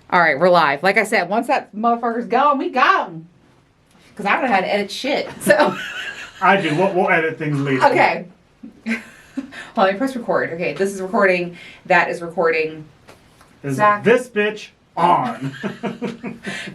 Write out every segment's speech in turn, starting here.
All right, we're live. Like I said, once that motherfucker's gone, we got him. Because I don't know how to edit shit. So I do. We'll edit things later. Okay. Well, let me press record. Okay, this is recording. That is recording. Is Zach. this bitch on?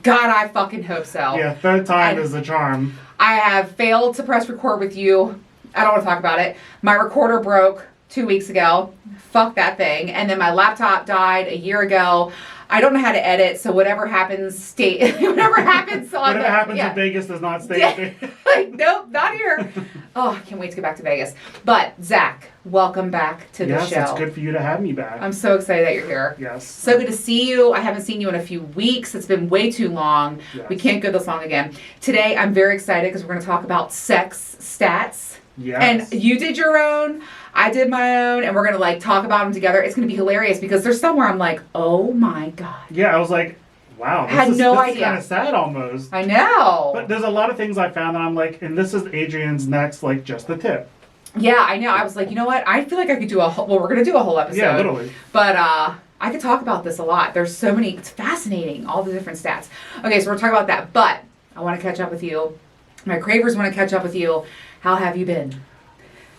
God, I fucking hope so. Yeah, third time is the charm. I have failed to press record with you. I don't want to talk about it. My recorder broke 2 weeks ago. Fuck that thing. And then my laptop died a year ago. I don't know how to edit, so whatever happens, whatever happens on Whatever happens in Vegas does not stay. Like, nope, not here. Oh, I can't wait to get back to Vegas. But Zach, welcome back to the show. Yes, it's good for you to have me back. I'm so excited that you're here. Yes. So good to see you. I haven't seen you in a few weeks. It's been way too long. Yes. We can't go this long again. Today, I'm very excited because we're going to talk about sex stats. Yes. And you did your own. I did my own, and we're going to like talk about them together. It's going to be hilarious because there's somewhere I'm like, oh my God. Yeah, I was like, wow. This is kind of sad almost. I know. But there's a lot of things I found that I'm like, and this is Adrian's next, like, just the tip. Yeah, I know. I was like, you know what? I feel like I could do we're going to do a whole episode. Yeah, literally. But I could talk about this a lot. There's so many, it's fascinating, all the different stats. Okay, so we're talking about that. But I want to catch up with you. My cravers want to catch up with you. How have you been?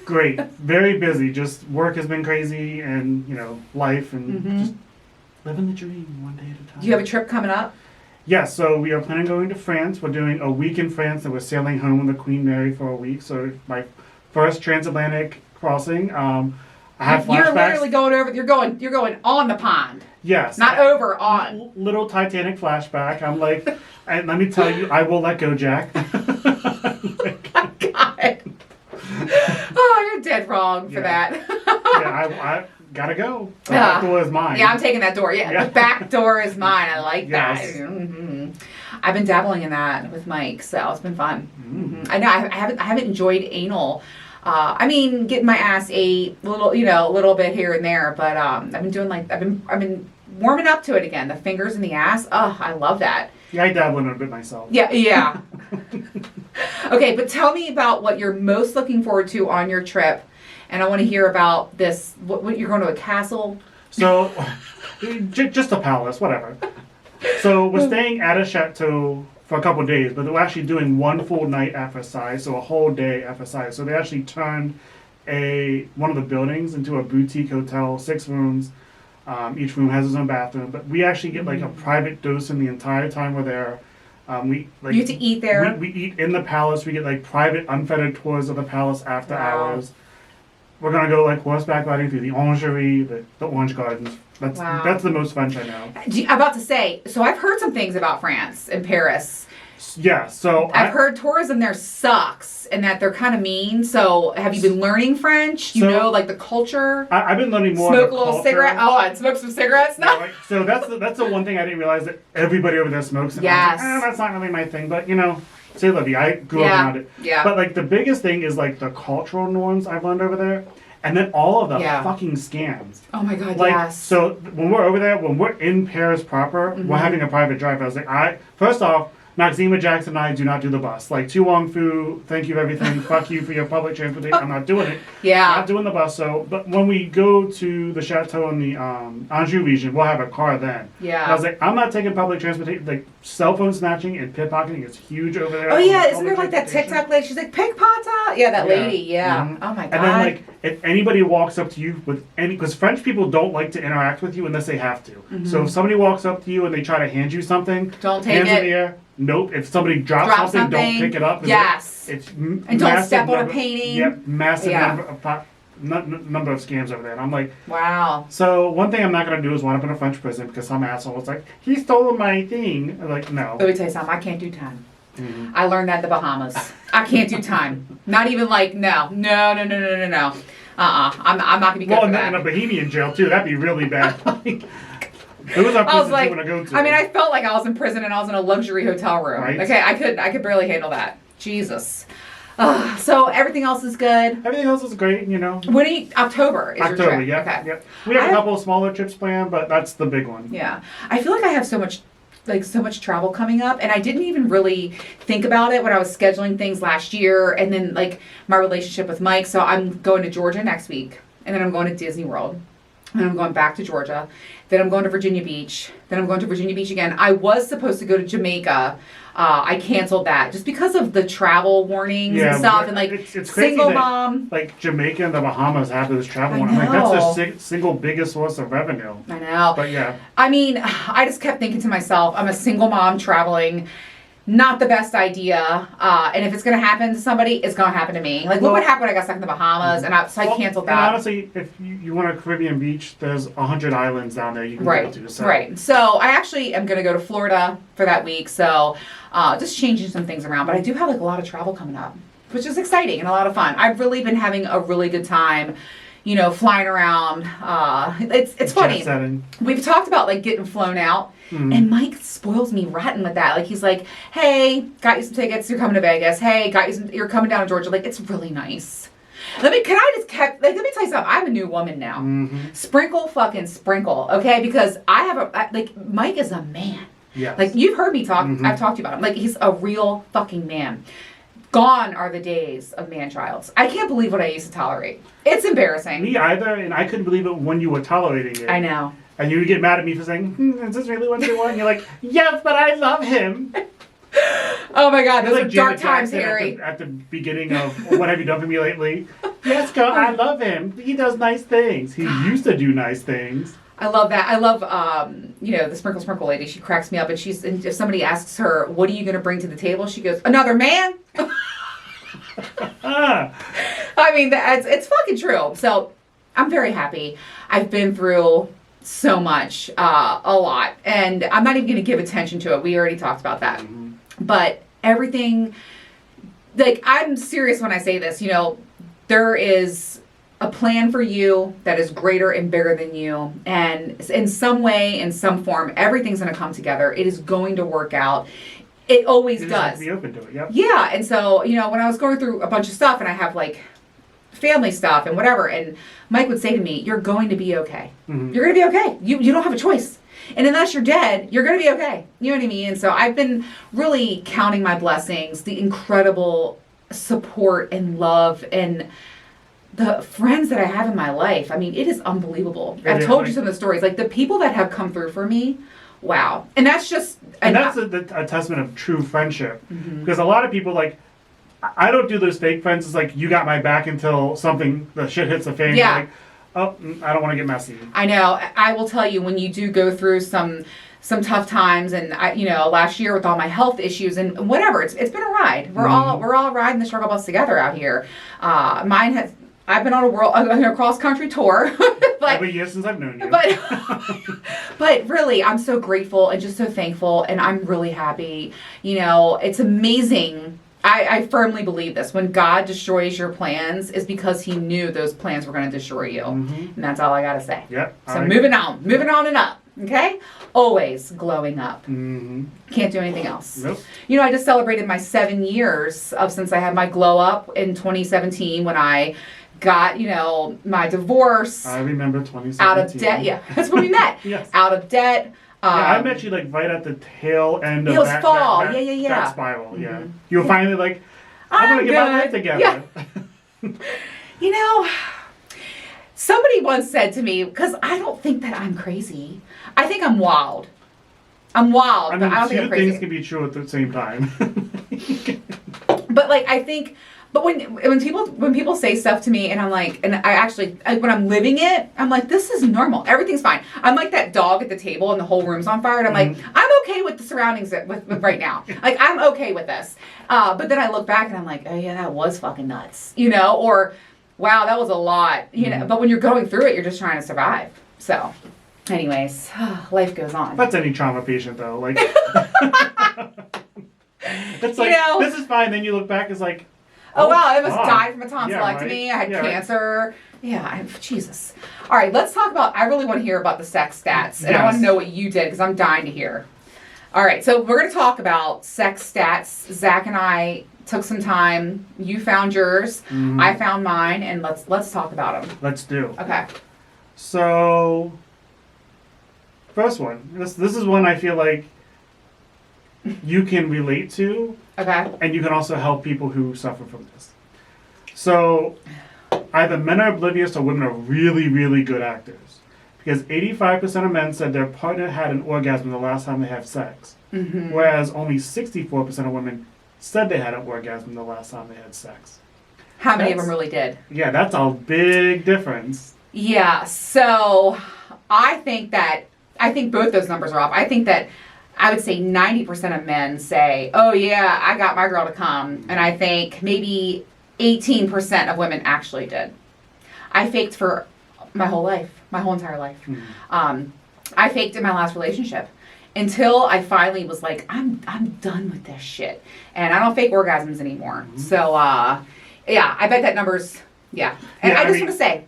Great. Very busy. Just work has been crazy and, life and just living the dream one day at a time. Do you have a trip coming up? Yeah, so we are planning on going to France. We're doing a week in France and we're sailing home with the Queen Mary for a week. So my first transatlantic crossing. I have flashbacks. You're literally going over, you're going on the pond. Yes. Not over, on. Little Titanic flashback. I'm like, and let me tell you, I will let go, Jack. God. Oh, you're dead wrong for that. I gotta go. The back door is mine. Yeah, I'm taking that door. Yeah, the back door is mine. I like that. Yes. Mm-hmm. I've been dabbling in that with Mike, so it's been fun. Mm. I know I haven't enjoyed anal. I mean, getting my ass ate a little bit here and there, but I've been doing I've been warming up to it again. The fingers in the ass. Oh, I love that. Yeah, I dabble in it a bit myself. Yeah. Okay, but tell me about what you're most looking forward to on your trip. And I want to hear about this. What you're going to a castle? So, just a palace, whatever. So we're staying at a chateau for a couple of days, but we're actually doing one full night at Versailles, so a whole day at Versailles. So they actually turned one of the buildings into a boutique hotel, 6 rooms. Each room has its own bathroom, but we actually get like a private dose in the entire time we're there. You have to eat there. We eat in the palace. We get like private, unfettered tours of the palace after hours. We're gonna go like horseback riding through the Orangerie, the Orange Gardens. That's the most fun I know. I'm about to say. So I've heard some things about France and Paris. Yeah, so I've heard tourism there sucks and that they're kind of mean. So have you been learning French? You know, like the culture. I've been learning more. Smoke a little cigarette. Oh, and smoke some cigarettes. No. Yeah, so that's the one thing I didn't realize that everybody over there smokes. And yes. I was like, that's not really my thing, but say Libby, I grew up around it. Yeah. But like the biggest thing is like the cultural norms I've learned over there. And then all of the fucking scams. Oh my God, yes. So when we're over there, when we're in Paris proper, we're having a private drive. I was like, first off, Maxima Jackson and I do not do the bus. Like, Tu Wong Fu, thank you for everything. Fuck you for your public transportation. I'm not doing it. Yeah. Not doing the bus. So, but when we go to the chateau in the Anjou region, we'll have a car then. Yeah. And I was like, I'm not taking public transportation. Like, cell phone snatching and pickpocketing is huge over there. Oh, yeah. Isn't there like that TikTok lady? She's like, pickpocket. Yeah, that lady. Yeah. Mm-hmm. Oh, my God. And then, like, if anybody walks up to you with because French people don't like to interact with you unless they have to. Mm-hmm. So if somebody walks up to you and they try to hand you something, don't take hands it. In the air. Nope. If somebody drops something, don't pick it up. Yes. And don't step on a painting. Yep. Massive number of scams over there. And I'm like, wow. So one thing I'm not going to do is wind up in a French prison because some asshole was like, he stole my thing. I'm like, no. Let me tell you something. I can't do time. Mm-hmm. I learned that in the Bahamas. I can't do time. Not even like, no. I'm not going to be good for that. In a Bohemian jail, too. That'd be really bad. It was our prison like, to go to. I mean, I felt like I was in prison and I was in a luxury hotel room. Right? Okay, I could barely handle that. Jesus. So everything else is good. Everything else is great, When October is your trip? Yeah. Okay. Yep. We have a couple of smaller trips planned, but that's the big one. Yeah. I feel like I have so much travel coming up, and I didn't even really think about it when I was scheduling things last year, and then like my relationship with Mike. So I'm going to Georgia next week, and then I'm going to Disney World. Then I'm going back to Georgia. Then I'm going to Virginia Beach. Then I'm going to Virginia Beach again. I was supposed to go to Jamaica. I canceled that just because of the travel warnings and stuff. And like, it's crazy single that, mom. like Jamaica and the Bahamas have this travel warning. I Like that's their know. single biggest source of revenue. I know. But yeah. I mean, I just kept thinking to myself, I'm a single mom traveling. Not the best idea. And if it's going to happen to somebody, it's going to happen to me. Like, look what happened when I got stuck in the Bahamas. And so I canceled that. And honestly, if you want a Caribbean beach, there's 100 islands down there you can go to. So. Right. So I actually am going to go to Florida for that week. So just changing some things around. But I do have like a lot of travel coming up, which is exciting and a lot of fun. I've really been having a really good time, you know, flying around. It's funny. Setting. We've talked about like getting flown out. Mm-hmm. And Mike spoils me rotten with that. Like, he's like, hey, got you some tickets, you're coming to Vegas. Hey, you're coming down to Georgia. Like, it's really nice. Let me tell you something. I'm a new woman now. Mm-hmm. Sprinkle, okay? Because Mike is a man. Yes. Like, you've heard me talk, Mm-hmm. I've talked to you about him. Like, he's a real fucking man. Gone are the days of man-childs. I can't believe what I used to tolerate. It's embarrassing. Me either, and I couldn't believe it when you were tolerating it. I know. And you would get mad at me for saying, is this really what they want? And you're like, yes, but I love him. Oh my God, those like are dark Janet times, Jackson Harry. At the beginning of What Have You Done For Me Lately? Yes, girl, I love him. He does nice things. He used to do nice things. I love that. I love, the Sprinkle lady. She cracks me up. And if somebody asks her, what are you going to bring to the table? She goes, another man? I mean, it's fucking true. So I'm very happy. I've been through so much, a lot. And I'm not even going to give attention to it. We already talked about that. Mm-hmm. But everything, like, I'm serious when I say this. You know, there is a plan for you that is greater and bigger than you. And in some way, in some form, everything's going to come together. It is going to work out. It always does. Have to be open to it, yep. Yeah. And so, you know, when I was going through a bunch of stuff and I have like family stuff and whatever, and Mike would say to me, you're going to be okay. Mm-hmm. You're going to be okay. You don't have a choice. And unless you're dead, you're going to be okay. You know what I mean? And so I've been really counting my blessings, the incredible support and love and the friends that I have in my life. I mean, it is unbelievable. I've told you some of the stories. Like, the people that have come through for me, wow. And that's just... And that's a testament of true friendship. Mm-hmm. Because a lot of people, like, I don't do those fake friends. It's like, you got my back until the shit hits the fan. Yeah. Like, oh, I don't want to get messy. I know. I will tell you, when you do go through some tough times, and last year with all my health issues and whatever, it's been a ride. We're all riding the struggle bus together out here. I've been on a cross country tour. But, every year since I've known you. But really, I'm so grateful and just so thankful, and I'm really happy. You know, it's amazing. I firmly believe this. When God destroys your plans, is because He knew those plans were going to destroy you. Mm-hmm. And that's all I got to say. Yep. So moving on and up. Okay? Always glowing up. Mm-hmm. Can't do anything else. Nope. You know, I just celebrated my 7 years since I had my glow up in 2017 when I got, my divorce. I remember 2017. Out of debt. Yeah, that's when we met. Yes. Out of debt. I met you like right at the tail end of that fall. That spiral. Mm-hmm. Yeah. You were finally like, I'm going to get my life together. Yeah. Somebody once said to me, because I don't think that I'm crazy. I think I'm wild. I'm wild, but I don't think I'm crazy. Two things can be true at the same time. But But when people say stuff to me, and I'm like, and I actually, when I'm living it, I'm like, this is normal. Everything's fine. I'm like that dog at the table and the whole room's on fire, and I'm like, I'm okay with the surroundings with right now. Like, I'm okay with this. But then I look back and I'm like, oh yeah, that was fucking nuts. Or, wow, that was a lot. But when you're going through it, you're just trying to survive. So, anyways, life goes on. That's any trauma patient though. Like, it's like, this is fine. Then you look back, it's like, oh wow, I almost died from a tonsillectomy. Yeah, right. I had cancer. Right. Yeah, Jesus. All right, let's talk about, I really want to hear about the sex stats. And I want to know what you did, because I'm dying to hear. All right, so we're going to talk about sex stats. Zach and I took some time. You found yours. Mm-hmm. I found mine. And let's talk about them. Let's do. Okay. So, first one. This is one I feel like you can relate to. Okay. And you can also help people who suffer from this. So, either men are oblivious or women are really, really good actors. because 85% of men said their partner had an orgasm the last time they had sex, Mm-hmm. whereas only 64% of women said they had an orgasm the last time they had sex. How many of That's- them really did? Yeah, that's a big difference. Yeah, so I think both those numbers are off. I think that I would say 90% of men say, oh yeah, I got my girl to come. And I think maybe 18% of women actually did. I faked for my whole life, my whole entire life. Mm-hmm. I faked in my last relationship until I finally was like, I'm done with this shit. And I don't fake orgasms anymore. Mm-hmm. So, yeah, I bet that number's, yeah. And Yeah, I I just mean- want to say,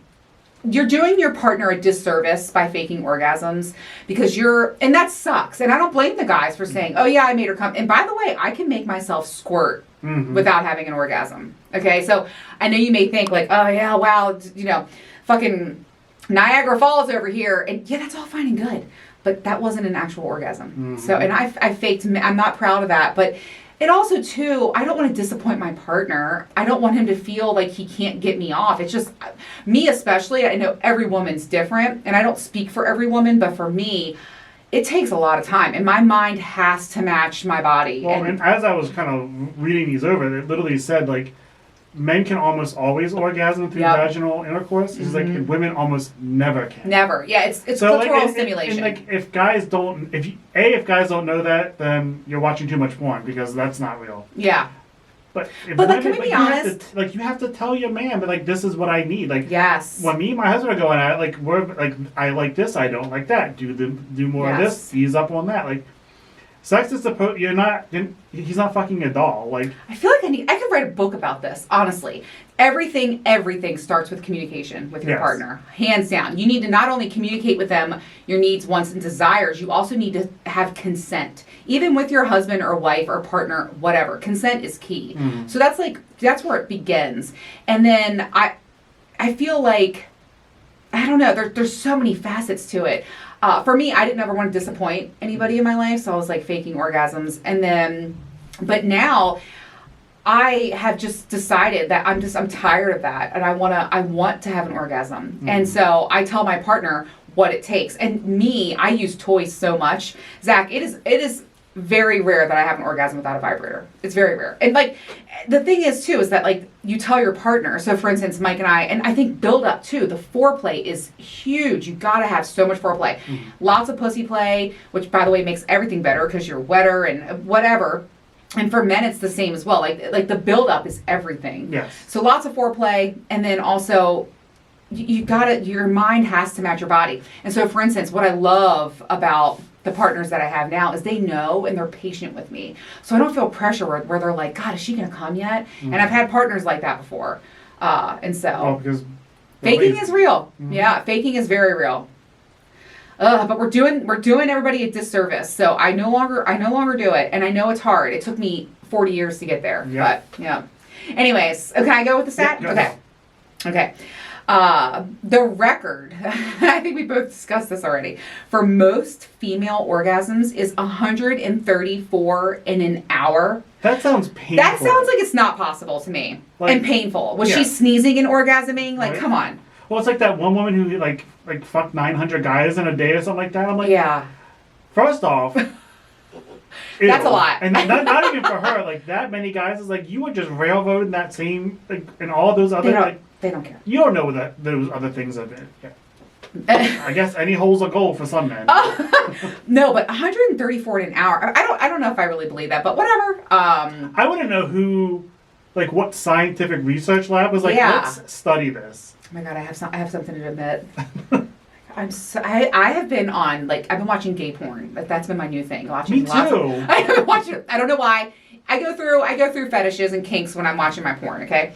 you're doing your partner a disservice by faking orgasms because and that sucks. And I don't blame the guys for saying, oh yeah, I made her come. And by the way, I can make myself squirt Mm-hmm. without having an orgasm. Okay, so I know you may think like, oh yeah, wow, fucking Niagara Falls over here. And yeah, that's all fine and good. But that wasn't an actual orgasm. Mm-hmm. So, and I faked, I'm not proud of that. But it also, too, I don't want to disappoint my partner. I don't want him to feel like he can't get me off. It's just, me especially, I know every woman's different, and I don't speak for every woman, but for me, it takes a lot of time, and my mind has to match my body. Well, and as I was kind of reading these over, it literally said, like, men can almost always orgasm through Yep. vaginal intercourse. It's like Mhm. women almost never can. Never. Yeah, it's So, clitoral and stimulation. like, if guys don't know that, then you're watching too much porn because that's not real. yeah. But Like, can we be you have honest? to, like, you have to tell your man, but like, this is what I need. Like, Yes. when me and my husband are going at it, like, we're like, I like this, I don't like that. Do more of Yes. this, ease up on that. Like, sex is supposed. He's not fucking a doll. Like, I feel like I could write a book about this, honestly. Everything starts with communication with your Yes. partner. Hands down. You need to not only communicate with them your needs, wants, and desires, you also need to have consent. Even with your husband or wife or partner, whatever. Consent is key. Mm. So that's where it begins. And then I feel like, I don't know, there's so many facets to it. For me, I didn't ever want to disappoint anybody in my life, so I was like faking orgasms. But now I have just decided that I'm tired of that, and I want to have an orgasm. Mm-hmm. And so I tell my partner what it takes. And me, I use toys so much. Zach, it is very rare that I have an orgasm without a vibrator. It's very rare. And like, the thing is too, is that like, you tell your partner. So for instance, Mike and I think build up too, the foreplay is huge. You gotta have so much foreplay. Mm-hmm. Lots of pussy play, which by the way makes everything better because you're wetter and whatever. And for men, it's the same as well. Like the build up is everything. yes. So lots of foreplay, and then also your mind has to match your body. And so for instance, what I love about the partners that I have now is they know and they're patient with me. So I don't feel pressure where they're like, God, is she going to come yet? Mm-hmm. And I've had partners like that before. And so Oh, because faking is real. Mhm. Yeah, faking is very real. But we're doing everybody a disservice. So I no longer do it, and I know it's hard. It took me 40 years to get there. Yeah. But yeah. Anyways, can I go with the stat? Yeah, go Okay. Okay. The record, I think we both discussed this already, for most female orgasms is 134 in an hour. That sounds painful. That sounds like it's not possible to me. Like, and painful. Was yeah. she sneezing and orgasming? Like, Right. come on. Well, it's like that one woman who like fucked 900 guys in a day or something like that. I'm like, Yeah. first off, That's ew. a lot. And not even for her. Like, that many guys is like, you were just railroading that same, like, and all those other, They don't care. you don't know that those other things are there. Yeah. I guess any hole's a goal for some men. No, but 134 in an hour. I don't know if I really believe that, but whatever. I want to know what scientific research lab was like, Yeah. let's study this. Oh my God, I have something to admit. I have been on, I've been watching gay porn. That's been my new thing. Watching Me lots too. of- I've been watching, I don't know why. I go through fetishes and kinks when I'm watching my porn, okay?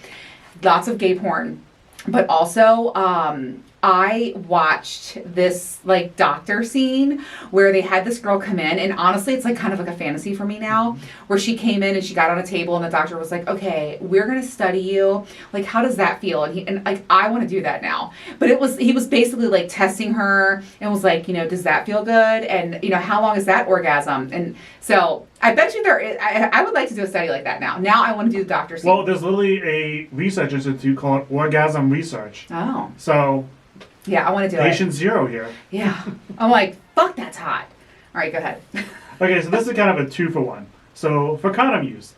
Lots of gay porn. But also, I watched this doctor scene where they had this girl come in, and honestly, it's kind of like a fantasy for me now, where she came in and she got on a table and the doctor was like, okay, we're going to study you. How does that feel? And I want to do that now. But he was basically testing her and was like, does that feel good? And, how long is that orgasm? And so I bet you I would like to do a study like that now. Now I want to do the doctor scene. Well, there's literally a research institute called Orgasm Research. Oh. So Yeah, I want to do Patient it. zero here. Yeah. I'm like, fuck, that's hot. All right, go ahead. Okay, so this is kind of a 2-for-1. So for condom use,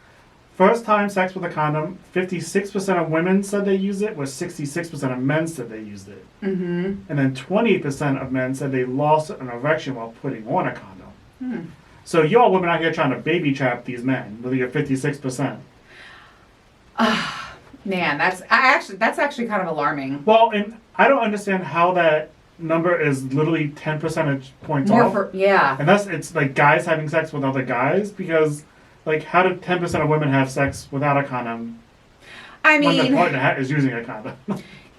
first time sex with a condom, 56% of women said they used it, where 66% of men said they used it. Mm-hmm. And then 20% of men said they lost an erection while putting on a condom. So you all women out here trying to baby trap these men with your 56%. Man, that's actually kind of alarming. Well, and I don't understand how that number is literally 10 percentage points off. Yeah. And it's like guys having sex with other guys, because like how did 10% of women have sex without a condom I when mean, their partner is using a condom?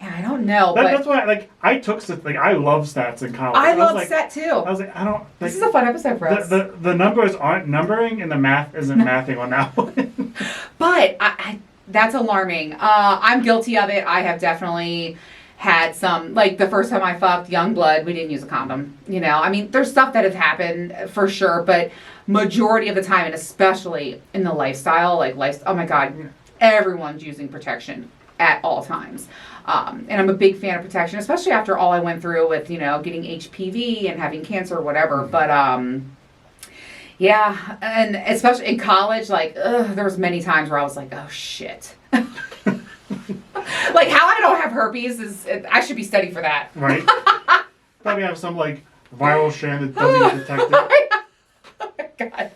yeah, I don't know, That's why like I took I love stats in college. I And was love set too. I was like, I don't. Like, This is a fun episode for us. the numbers aren't numbering, and the math isn't mathing on that one. But I that's alarming. I'm guilty of it. I have definitely had some, like the first time I fucked young blood, we didn't use a condom. You know, I mean, there's stuff that has happened for sure, but majority of the time, and especially in the lifestyle, oh my God, everyone's using protection at all times. And I'm a big fan of protection, especially after all I went through with, getting HPV and having cancer or whatever. But, yeah, and especially in college, there was many times where I was like, oh shit. Like, how I don't have herpes I should be studied for that. Right? Probably have some like viral strand that doesn't get detected. Oh my God.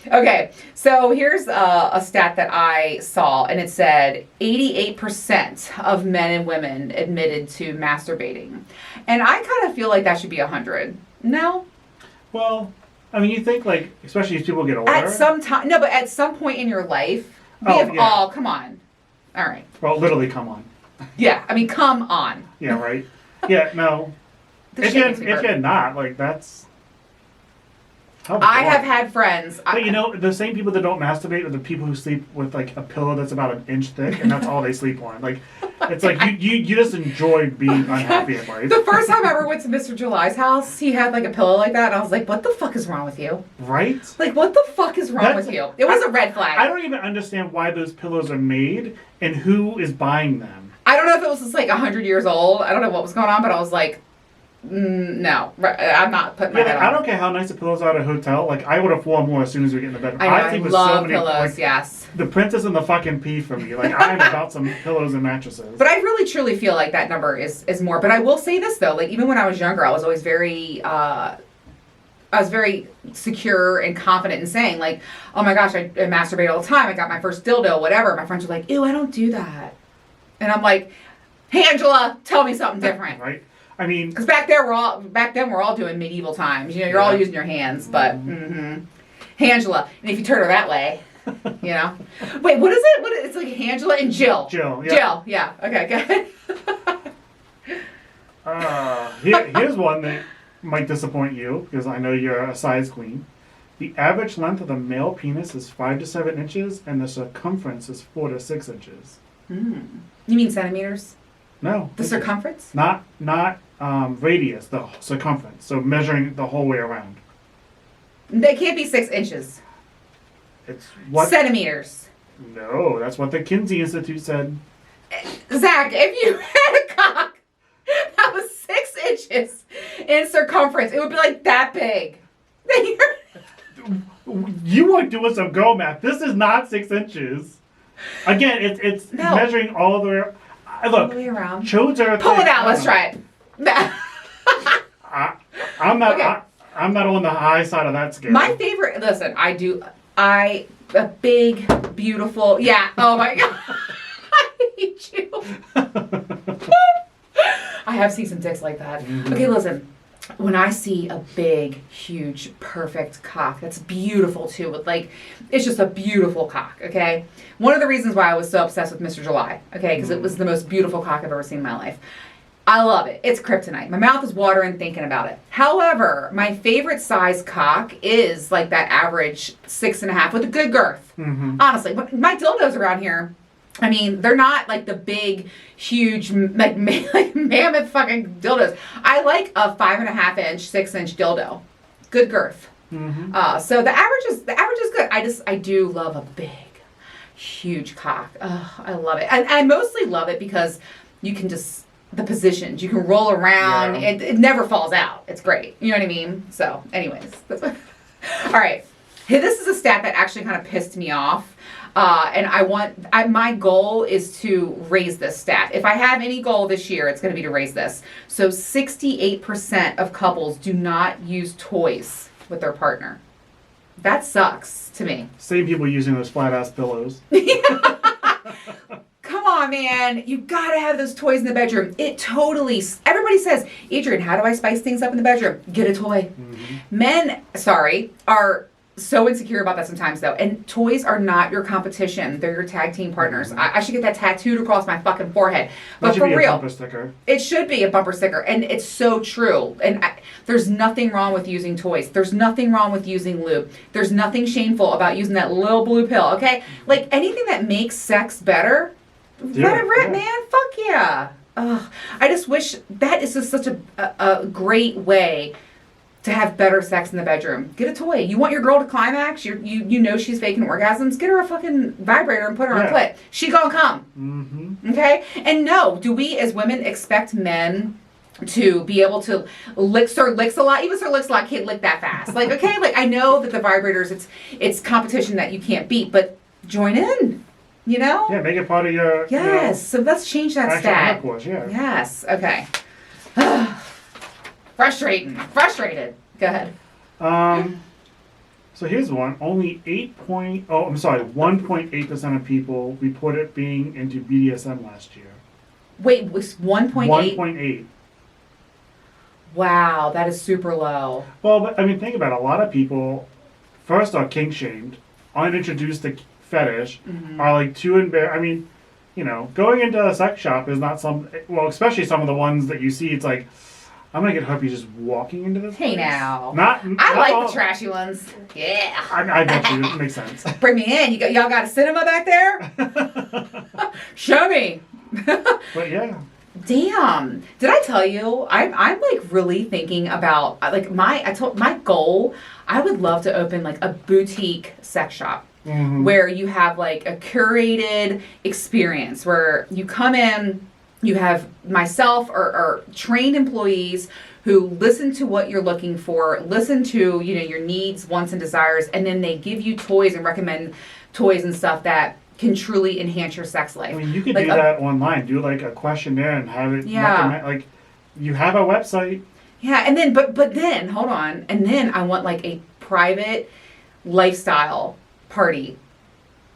Okay, so here's a stat that I saw, and it said 88% of men and women admitted to masturbating. And I kind of feel like that should be 100. No? Well, I mean, you think like, especially as people get older. At some time, no, but at some point in your life, we have all, come on. All right. Well, literally, come on. Yeah, I mean, come on. Yeah, right? Yeah, no. This If shit makes me hurt. you're not, like, that's... I have had friends. But the same people that don't masturbate are the people who sleep with like a pillow that's about an inch thick, and that's all they sleep on. Like, it's like you just enjoy being unhappy in life. The first time I ever went to Mr. July's house, he had like a pillow like that, and I was like, what the fuck is wrong with you? Right? Like, what the fuck is wrong with you? It was a red flag. I don't even understand why those pillows are made and who is buying them. I don't know if it was just like 100 years old. I don't know what was going on, but I was like, no, I'm not putting my head on. I don't care how nice the pillows are at a hotel. Like, I would have 4 more as soon as we get in the bed. I love pillows, yes. The princess and the fucking pea for me. Like, I'm about some pillows and mattresses. But I really truly feel like that number is more. But I will say this though, like even when I was younger, I was always very secure and confident in saying like, oh my gosh, I masturbate all the time. I got my first dildo, whatever. My friends were like, ew, I don't do that. And I'm like, hey Angela, tell me something different. Right? I mean, because back then we're all doing medieval times. You're all using your hands, but Hey Angela, and if you turn her that way, Wait, what is it? It's like Angela and Jill. Jill, yeah. Jill, yeah. Okay, good. Here's one that might disappoint you, because I know you're a size queen. The average length of the male penis is 5 to 7 inches, and the circumference is 4 to 6 inches. You mean centimeters? No. The circumference? Not radius, the circumference. So measuring the whole way around. They can't be 6 inches. It's what? Centimeters. No, that's what the Kinsey Institute said. Zach, if you had a cock that was 6 inches in circumference, it would be like that big. You are doing some girl math. This is not 6 inches. Again, it's measuring all the way. Look, around. Chodes are. Pull it out. Let's try it. I'm not. Okay. I'm not on the high side of that scale. My favorite. Listen, a big, beautiful. Yeah. Oh my God. I hate you. I have seen some dicks like that. Mm-hmm. Okay, listen. When I see a big, huge, perfect cock, that's beautiful too, with it's just a beautiful cock, okay? One of the reasons why I was so obsessed with Mr. July, okay, because it was the most beautiful cock I've ever seen in my life. I love it. It's kryptonite. My mouth is watering thinking about it. However, my favorite size cock is like that average 6.5 with a good girth. Mm-hmm. Honestly, my dildos around here, I mean, they're not like the big, huge, like mammoth fucking dildos. I like a 5.5 inch, 6 inch dildo, good girth. Mm-hmm. So the average is good. I do love a big, huge cock. I love it, and I mostly love it because you can just the positions. You can roll around. Yeah. It never falls out. It's great. You know what I mean? So, anyways. All right. Hey, this is a stat that actually kind of pissed me off. And my goal is to raise this stat. If I have any goal this year, it's going to be to raise this. So 68% of couples do not use toys with their partner. That sucks to me. Same people using those flat ass pillows. Come on, man. You gotta have those toys in the bedroom. Everybody says, Adrian, how do I spice things up in the bedroom? Get a toy. Mm-hmm. Men, are so insecure about that sometimes, though. And toys are not your competition. They're your tag team partners. Mm-hmm. I should get that tattooed across my fucking forehead. But for real, a bumper sticker. It should be a bumper sticker. And it's so true. And there's nothing wrong with using toys. There's nothing wrong with using lube. There's nothing shameful about using that little blue pill, okay? Like, anything that makes sex better, let it rip, man. Fuck yeah. Ugh. I just wish that is just such a great way to have better sex in the bedroom. Get a toy. You want your girl to climax? You know she's faking orgasms? Get her a fucking vibrator and put her on clit. She gonna come. Mm-hmm. Okay? And no, do we as women expect men to be able to lick Sir Licks a lot? Even Sir Licks a lot can't lick that fast. Like, okay, like I know that the vibrators, it's competition that you can't beat, but join in. You know? Yeah, make it part of your... Yes, so let's change that stat. Course, yeah. Yes, okay. Frustrated. Go ahead. So here's one. Only 1.8% of people reported being into BDSM last year. Wait, was 1.8? 1.8. Wow, that is super low. Well, but, I mean, think about it. A lot of people, first, are kink shamed, aren't introduced to fetish, are like too embarrassed. I mean, you know, going into a sex shop is not especially some of the ones that you see, it's like, I'm gonna get herpes just walking into this place. Now. I like the trashy ones. Yeah. I bet you. It makes sense. Bring me in. Y'all got a cinema back there? Show me. But yeah. Damn. Did I tell you? I'm like really thinking about like my goal, I would love to open like a boutique sex shop. Mm-hmm. Where you have like a curated experience where you come in, you have myself or trained employees who listen to what you're looking for, listen to, your needs, wants, and desires, and then they give you toys and recommend toys and stuff that can truly enhance your sex life. I mean, you could do that online. Do like a questionnaire and have it recommend, like you have a website. Yeah, and then but then hold on, and then I want like a private lifestyle party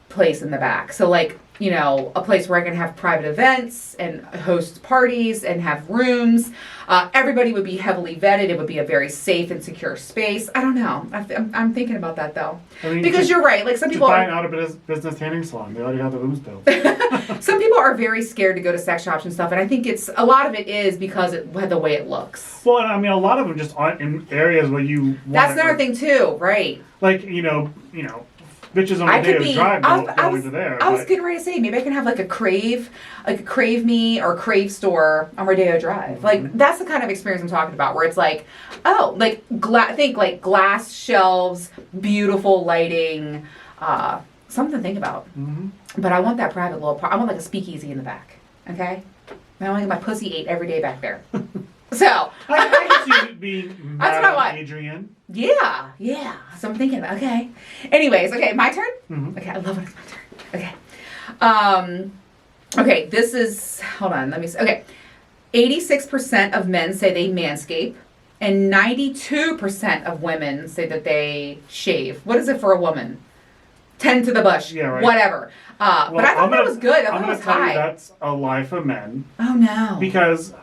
place in the back. So like, a place where I can have private events and host parties and have rooms. Everybody would be heavily vetted. It would be a very safe and secure space. I don't know. I'm thinking about that though. Because you're right. Like some people buying out a business tanning salon. They already have the rooms built. Some people are very scared to go to sex shops and stuff. And I think a lot of it is because the way it looks. Well, I mean, a lot of them just aren't in areas where you want. That's another thing too, right? Like, bitches on the day of drive go into there. I was getting ready to say, maybe I can have like a Crave Me or Crave store on Rodeo Drive. Mm-hmm. Like, that's the kind of experience I'm talking about, where it's like, think like glass shelves, beautiful lighting, something to think about. Mm-hmm. But I want that private little part. I want like a speakeasy in the back, okay? I want to get my pussy ate every day back there. So I can see it being that's what I want. Adrian. Yeah. So I'm thinking, okay. Anyways, okay, my turn? Mm-hmm. Okay, I love when it's my turn. Okay. Okay, this is, hold on, let me see. Okay, 86% of men say they manscape, and 92% of women say that they shave. What is it for a woman? 10 to the bush. Yeah, right. Whatever. But I thought that was good. I thought it was high. You that's a lie for men. Oh, no. Because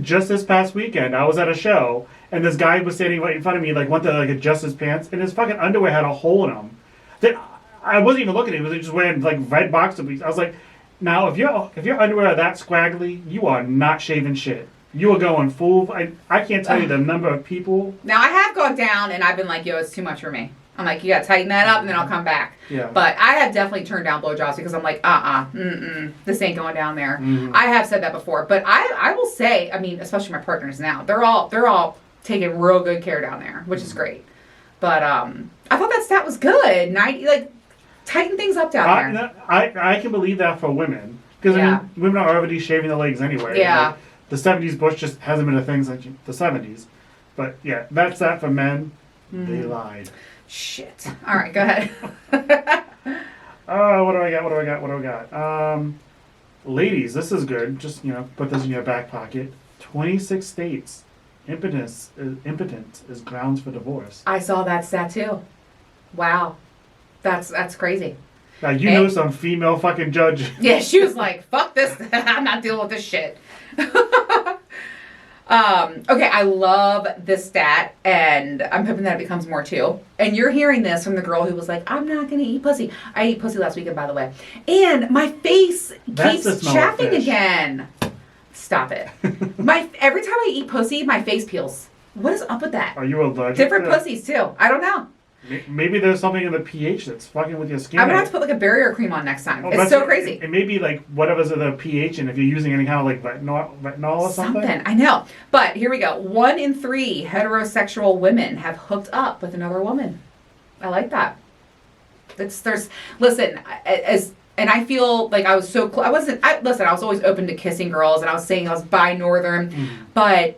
just this past weekend, I was at a show, and this guy was standing right in front of me, like, went to, like, adjust his pants, and his fucking underwear had a hole in them. That I wasn't even looking at it. He was just wearing, like, red boxer briefs. I was like, now, if your underwear are that scraggly, you are not shaving shit. You are going full. I can't tell you the number of people. Now, I have gone down, and I've been like, yo, it's too much for me. I'm like, you got to tighten that up, and then I'll come back. Yeah. But I have definitely turned down blowjobs because I'm like, this ain't going down there. Mm-hmm. I have said that before. But I will say, I mean, especially my partners now, they're all taking real good care down there, which is great. But I thought that stat was good. Tighten things up down there. I can believe that for women. Because, I mean, women are already shaving their legs anyway. Yeah. Like, the 70s bush just hasn't been a thing since the 70s. But yeah, that's that for men. They lied. Shit. All right, go ahead. Oh, what do I got? Ladies, this is good. Just, put this in your back pocket. 26 states. Impotent is grounds for divorce. I saw that stat too. Wow. That's crazy. Now, you know some female fucking judge. Yeah, she was like, fuck this. I'm not dealing with this shit. Okay, I love this stat, and I'm hoping that it becomes more too. And you're hearing this from the girl who was like, I'm not going to eat pussy. I ate pussy last weekend, by the way. And my face keeps chapping again. Stop it. Every time I eat pussy, my face peels. What is up with that? Are you allergic? Different pussies, too. I don't know. Maybe there's something in the pH that's fucking with your skin. I'm going to have to put like a barrier cream on next time. It's so crazy. It may be like whatever's in the pH, and if you're using any kind of like retinol or something. I know. But here we go. 1 in 3 heterosexual women have hooked up with another woman. I like that. And I feel like I was so close. I was always open to kissing girls, and I was saying I was bi-northern, but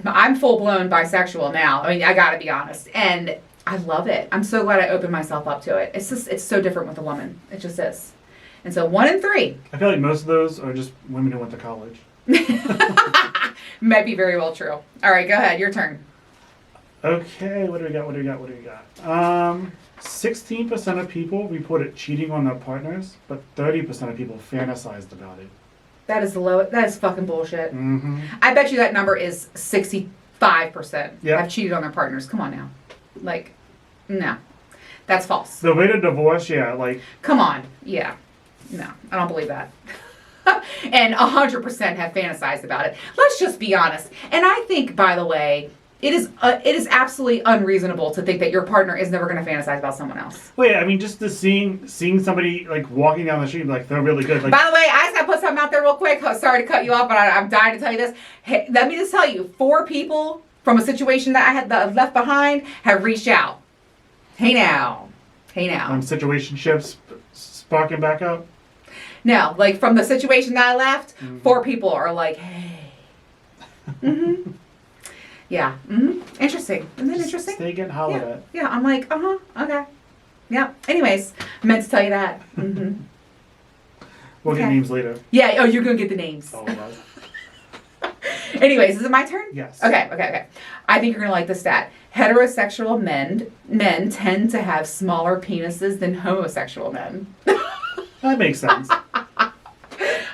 I'm full-blown bisexual now. I mean, I gotta be honest. And I love it. I'm so glad I opened myself up to it. It's so different with a woman. It just is. And so 1 in 3. I feel like most of those are just women who went to college. Might be very well true. All right, go ahead. Your turn. Okay, what do we got? 16% of people reported cheating on their partners, but 30% of people fantasized about it. That is fucking bullshit. Mm-hmm. I bet you that number is 65% Yep. have cheated on their partners. Come on now. Like, no. That's false. The way to divorce, yeah, like... Come on. Yeah. No, I don't believe that. And 100% have fantasized about it. Let's just be honest. And I think, by the way, it is absolutely unreasonable to think that your partner is never going to fantasize about someone else. Well, yeah, I mean, just seeing somebody, like, walking down the street, like, they're really good. Like, by the way, I just got to put something out there real quick. Sorry to cut you off, but I'm dying to tell you this. Hey, let me just tell you, 4 people from a situation that I had left behind have reached out. Hey now. situationships sparking back up? No, like from the situation that I left, 4 people are like, hey. Mm-hmm. Yeah. Mm-hmm. Interesting. Isn't that interesting? Stay getting hollered at. Yeah, I'm like, okay. Yeah. Anyways, I meant to tell you that. Mm-hmm. We'll get names later. Yeah, oh, you're going to get the names. Oh, right. Anyways, is it my turn? Yes. Okay. I think you're going to like this stat. Heterosexual men tend to have smaller penises than homosexual men. That makes sense. I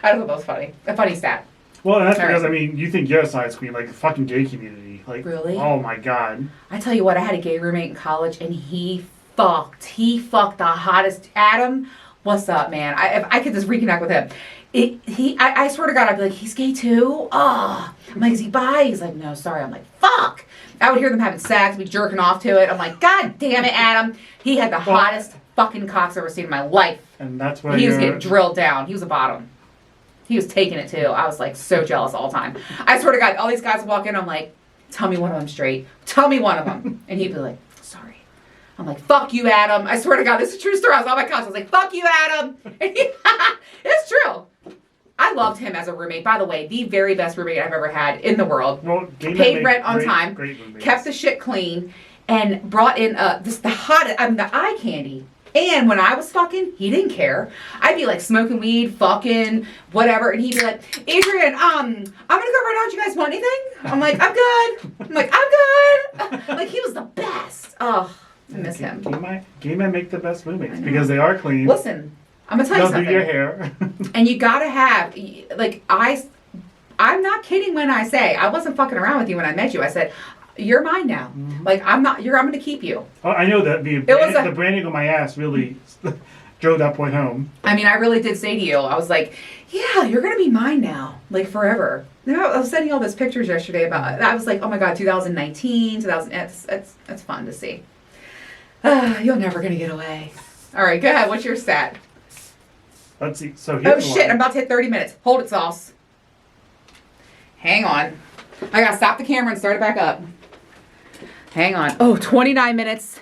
thought that was funny. A funny stat. Well, that's because, I mean, you think you're a size queen, like the fucking gay community. Like, really? Oh my god. I tell you what, I had a gay roommate in college, and he fucked the hottest. Adam, what's up, man? If I could just reconnect with him. I swear to God, I'd be like, he's gay too? Oh. I'm like, is he bi? He's like, no, sorry. I'm like, fuck. I would hear them having sex, be jerking off to it. I'm like, God damn it, Adam. He had the hottest fucking cocks I've ever seen in my life. And that's where he was getting drilled down. He was a bottom. He was taking it too. I was like so jealous all the time. I swear to God, all these guys would walk in, I'm like, tell me one of them straight. Tell me one of them. And he'd be like, sorry. I'm like, fuck you, Adam. I swear to God, this is a true story. I was on my couch. I was like, fuck you, Adam. And it's true. I loved him as a roommate. By the way, the very best roommate I've ever had in the world. Well, paid rent on time, kept the shit clean, and brought in the eye candy. And when I was fucking, he didn't care. I'd be like smoking weed, fucking, whatever, and he'd be like, Adrian, I'm gonna go right now. Do you guys want anything? I'm like, I'm good. Like, he was the best. Oh, I miss him. Gay men make the best roommates because they are clean. Listen, I'm gonna tell you something. They'll do your hair. And you gotta have, like, I'm not kidding when I say, I wasn't fucking around with you when I met you. I said, you're mine now. Mm-hmm. Like, I'm going to keep you. Oh, I know that the branding on my ass really drove that point home. I mean, I really did say to you, I was like, yeah, you're going to be mine now. Like, forever. You know, I was sending all those pictures yesterday about it. I was like, oh my God, 2019, it's fun to see. You're never going to get away. All right, go ahead. What's your stat? Let's see. So here's shit, I'm about to hit 30 minutes. Hold it, Sauce. Hang on. I got to stop the camera and start it back up. Hang on. Oh, 29 minutes